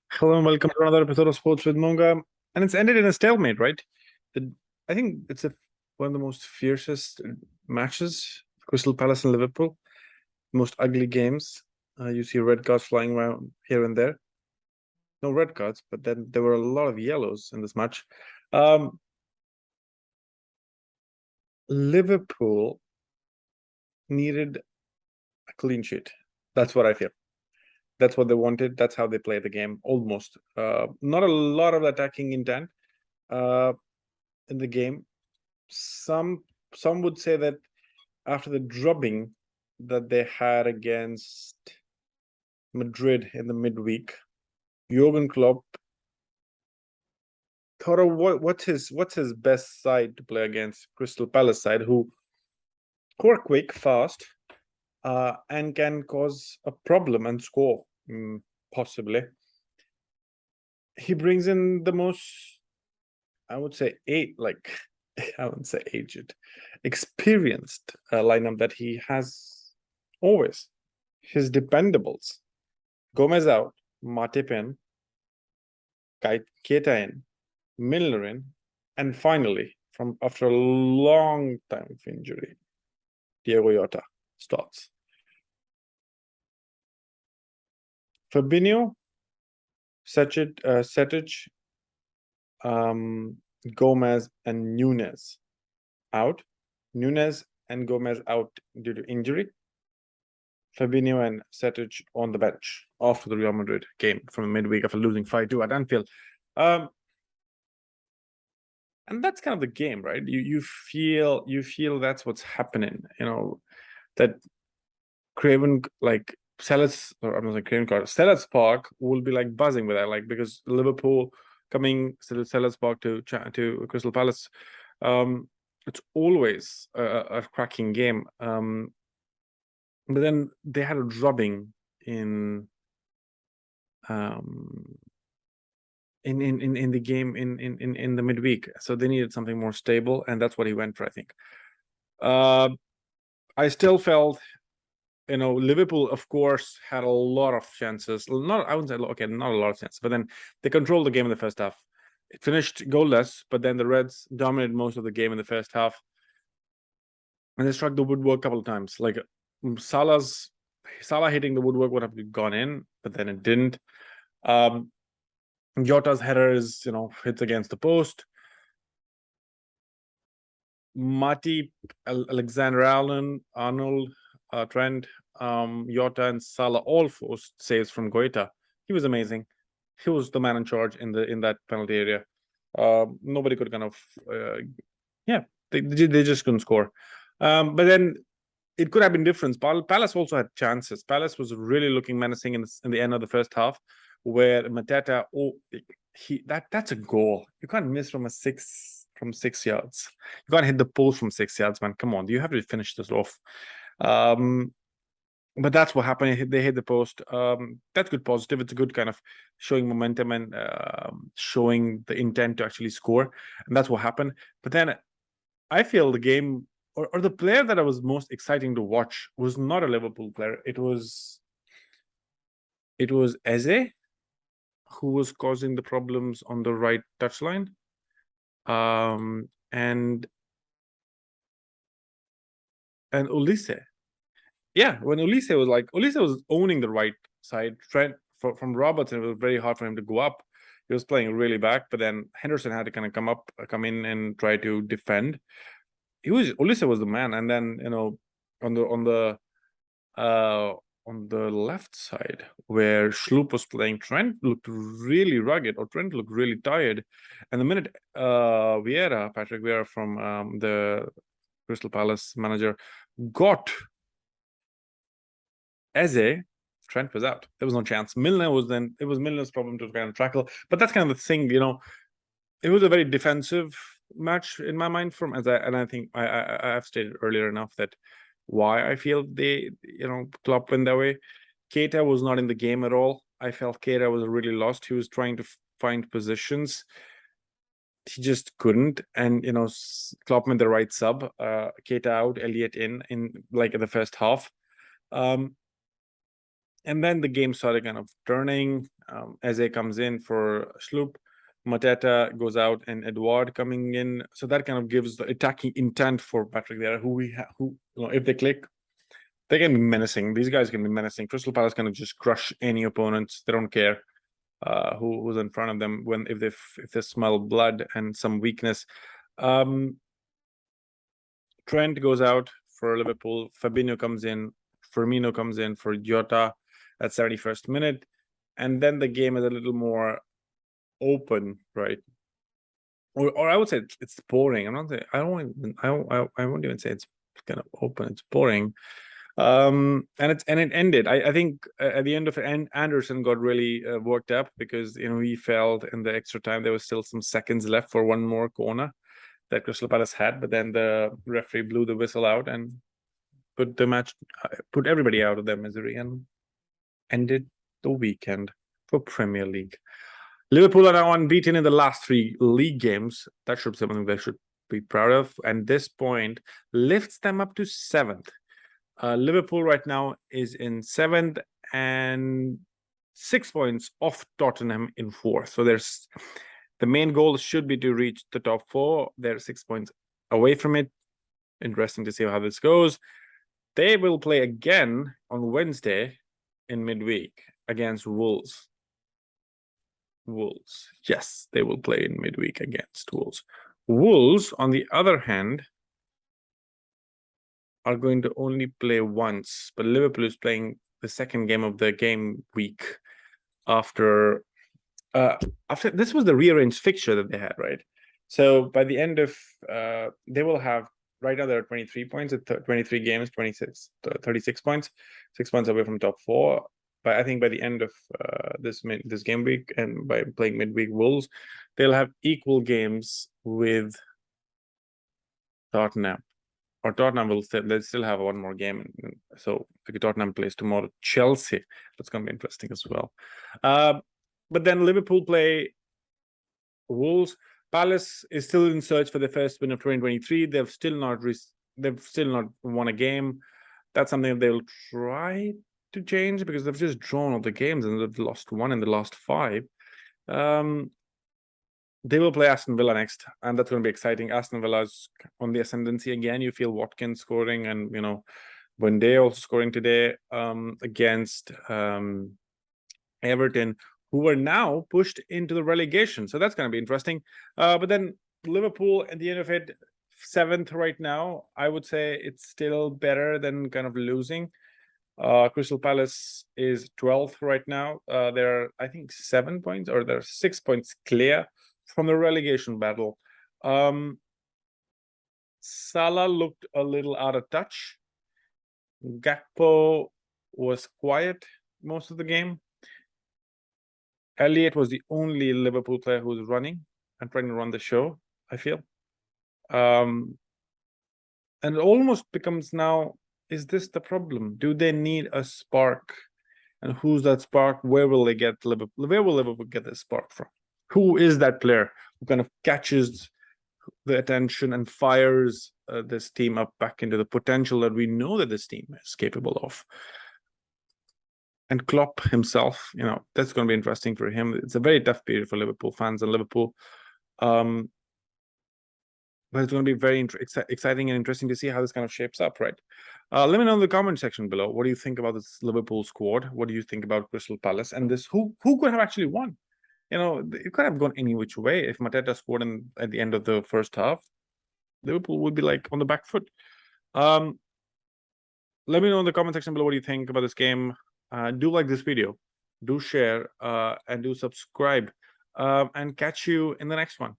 Hello and welcome to another episode of Sports with Monga. And it's ended in a stalemate, right? I think it's one of the most fiercest matches. Crystal Palace and Liverpool, most ugly games. You see red cards flying around here and there. No red cards, but then there were a lot of yellows in this match. Liverpool needed a clean sheet. That's what I feel. That's what they wanted. That's how they play the game, almost. Not a lot of attacking intent in the game. Some would say that after the drubbing that they had against Madrid in the midweek, Jurgen Klopp thought of what's his best side to play against. Crystal Palace side, who are quick, fast, and can cause a problem and score, possibly. He brings in the most, I would say, I wouldn't say aged, experienced lineup that he has always. His dependables. Gomez out, Matip in, Guaita in, Milner in, and finally, from after a long time of injury, Diego Jota starts. Fabinho, Setic, Gomez, and Nunes out. Nunes and Gomez out due to injury. Fabinho and Setic on the bench after the Real Madrid game from the midweek after losing 5-2 at Anfield. And that's kind of the game, right? You feel that's what's happening. You know, that Craven, like Selhurst, or I'm not saying Craven Cottage, Selhurst Park will be like buzzing with that, like, because Liverpool coming to Selhurst Park to Crystal Palace, it's always a cracking game. But then they had a drubbing in the game in the midweek, so they needed something more stable, and that's what he went for, I think. I still felt, Liverpool, of course, had a lot of chances. I wouldn't say not a lot of chances, but then they controlled the game in the first half. It finished goalless, but then the Reds dominated most of the game in the first half, and they struck the woodwork a couple of times. Like Salah hitting the woodwork would have gone in, but then it didn't. Jota's header is, hits against the post. Matip, Alexander-Arnold, Trent, Jota and Salah all forced saves from Guaita. He was amazing. He was the man in charge in that penalty area. Nobody could kind of, they just couldn't score. But then it could have been different. Palace also had chances. Palace was really looking menacing in the end of the first half, where Mateta, that's a goal. You can't miss from 6 yards. You can't hit the post from 6 yards, man. Come on, you have to finish this off. But that's what happened. They hit the post. That's good positive. It's a good kind of showing momentum and showing the intent to actually score. And that's what happened. But then I feel the game, or the player that I was most exciting to watch was not a Liverpool player. It was Eze, who was causing the problems on the right touchline. And Olise. Yeah, when Olise was owning the right side, Trent from Robertson, it was very hard for him to go up. He was playing really back, but then Henderson had to kind of come in and try to defend. Olise was the man, and then on the left side where Schlupp was playing, Trent looked really rugged, or Trent looked really tired. And the minute Patrick Vieira from the Crystal Palace manager got Eze, Trent was out. There was no chance. It was Milner's problem to kind of tackle. But that's kind of the thing, it was a very defensive match in my mind I think I've stated earlier enough that why I feel they, Klopp went that way. Keita was not in the game at all. I felt Keita was really lost. He was trying to find positions. He just couldn't. And, Klopp made the right sub. Keita out, Elliott in like the first half. And then the game started kind of turning. Eze comes in for Sloop. Mateta goes out and Edouard coming in. So that kind of gives the attacking intent for Patrick there, who if they click, they can be menacing. These guys can be menacing. Crystal Palace can just crush any opponents. They don't care who's in front of them if they smell blood and some weakness. Trent goes out for Liverpool. Fabinho comes in. Firmino comes in for Jota at 71st minute. And then the game is a little more open, right? Or I would say it's boring. I won't even say it's kind of open. It's boring. And it ended. I think at the end of it, Anderson got really worked up because he felt in the extra time there was still some seconds left for one more corner that Crystal Palace had, but then the referee blew the whistle out and put everybody out of their misery and ended the weekend for Premier League. Liverpool are now unbeaten in the last 3 league games. That should be something they should be proud of. And this point lifts them up to 7th. Liverpool right now is in 7th and 6 points off Tottenham in 4th. So the main goal should be to reach the top 4. They're 6 points away from it. Interesting to see how this goes. They will play again on Wednesday in midweek against Wolves. Yes, they will play in midweek against Wolves. Wolves, on the other hand, are going to only play once, but Liverpool is playing the second game of the game week after this was the rearranged fixture that they had, right? So by the end of they will have, right now they're 23 points at 23 games, 36 points, 6 points away from top 4. But I think by the end of this game week and by playing midweek Wolves, they'll have equal games with Tottenham. Or Tottenham will still have one more game. So Tottenham plays tomorrow Chelsea. That's going to be interesting as well. But then Liverpool play Wolves. Palace is still in search for the first win of 2023. They've still not won a game. That's something they'll try to change because they've just drawn all the games and they've lost 1 in the last 5. They will play Aston Villa next, and that's going to be exciting. Aston Villa's on the ascendancy again. You feel Watkins scoring, and Bunde also scoring today against Everton, who are now pushed into the relegation. So that's going to be interesting. But then Liverpool at the end of it, 7th right now. I would say it's still better than kind of losing. Crystal Palace is 12th right now. They're, I think, 7 points, or they're 6 points clear from the relegation battle. Salah looked a little out of touch. Gakpo was quiet most of the game. Elliott was the only Liverpool player who was running and trying to run the show, I feel. And it almost becomes now, is this the problem? Do they need a spark? And who's that spark? Where will they get Liverpool? Where will Liverpool get the spark from? Who is that player who kind of catches the attention and fires this team up back into the potential that we know that this team is capable of? And Klopp himself, that's going to be interesting for him. It's a very tough period for Liverpool fans and Liverpool. But it's going to be very exciting and interesting to see how this kind of shapes up, right? Let me know in the comment section below. What do you think about this Liverpool squad? What do you think about Crystal Palace? And this, who could have actually won? It could have gone any which way. If Mateta scored at the end of the first half, Liverpool would be like on the back foot. Let me know in the comment section below what you think about this game. Do like this video, do share, and do subscribe, and catch you in the next one.